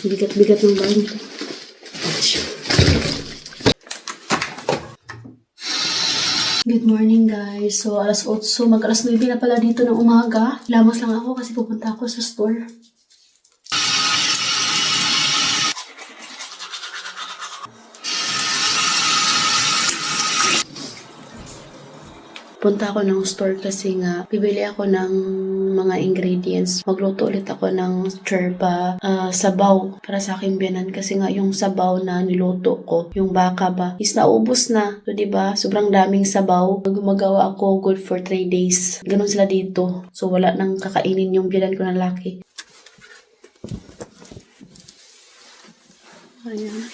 Bigat-bigat ng bahay nito. Good morning guys. So alas 8, mag-alas 9 na pala dito ng umaga. Lamas lang ako kasi pupunta ako sa store. Punta ako ng store kasi nga bibili ako ng mga ingredients. Magluto ulit ako ng tserba, sabaw para sa aking biyanan kasi nga yung sabaw na niluto ko, yung baka ba, is naubos na. So, diba? Sobrang daming sabaw. Gumagawa ako good for 3 days. Ganun sila dito. So, wala nang kakainin yung biyanan ko na laki. Ayan.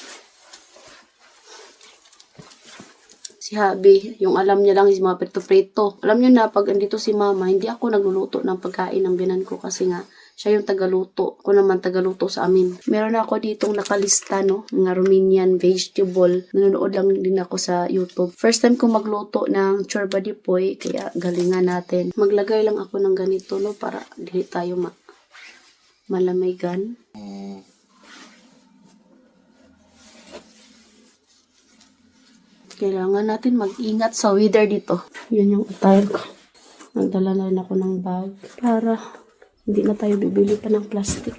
Si Habi, yung alam niya lang is mga prito-prito. Alam niyo na, pag andito si Mama, hindi ako nagluluto ng pagkain ng biyanan ko kasi nga, siya yung tagaluto. Ako naman tagaluto sa amin. Meron ako ditong nakalista, no? Mga Romanian vegetable. Nanonood lang din ako sa YouTube. First time kong magluto ng tserba di poy, kaya galingan natin. Maglagay lang ako ng ganito, no? Para dili tayo malamigan. Kailangan natin mag-ingat sa weather dito. Yan yung attire ko. Nagdala na rin ako ng bag para hindi na tayo bibili pa ng plastic.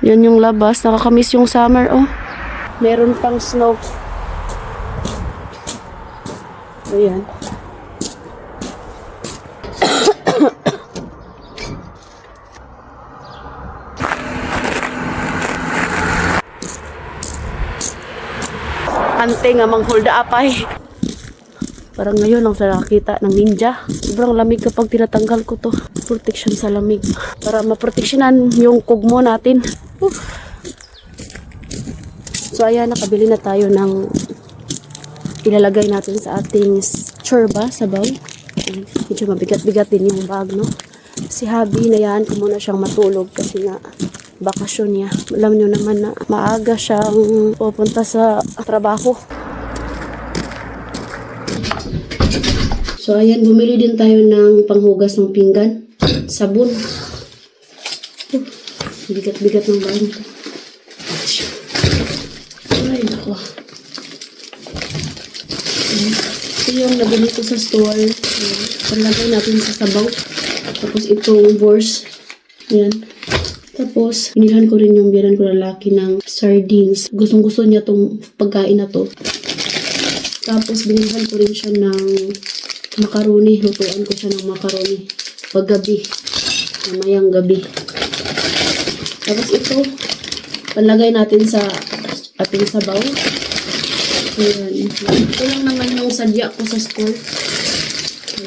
Yan yung labas. Nakakamiss yung summer, oh. Meron pang snow. Ayan. Ante nga manghulda apay. Parang ngayon lang sa nakakita ng ninja. Sobrang lamig kapag tinatanggal ko to. Protection sa lamig. Para maproteksyonan yung kugmo natin. So ayan, nakabili na tayo ng ilalagay natin sa ating tserba, sabaw. Medyo mabigat-bigat din yung bag, no? Si Habi, nayaan ko muna siyang matulog kasi nga bakasyon niya. Alam nyo naman na maaga siyang pupunta sa trabaho. So ayan, bumili din tayo ng panghugas ng pinggan. Sabon. Bigat-bigat ng bahay nito. Ay, nako. Ito yung nabili ko sa store. Palagay natin sa sabaw. Tapos itong bors. Ayan. Tapos, binilhan ko rin yung biyanan ko lalaki ng sardines. Gustong-gusto niya tong pagkain na to. Tapos, binilhan ko rin siya ng macaroni. Lutuan ko siya ng macaroni. Paggabi. Mamayang gabi. Tapos ito, panlagay natin sa ating sabaw. Ayan. Ito lang naman yung sadya ko sa store.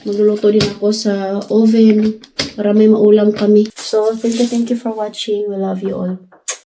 Magluluto din ako sa oven para may maulam kami. So, thank you for watching. We love you all.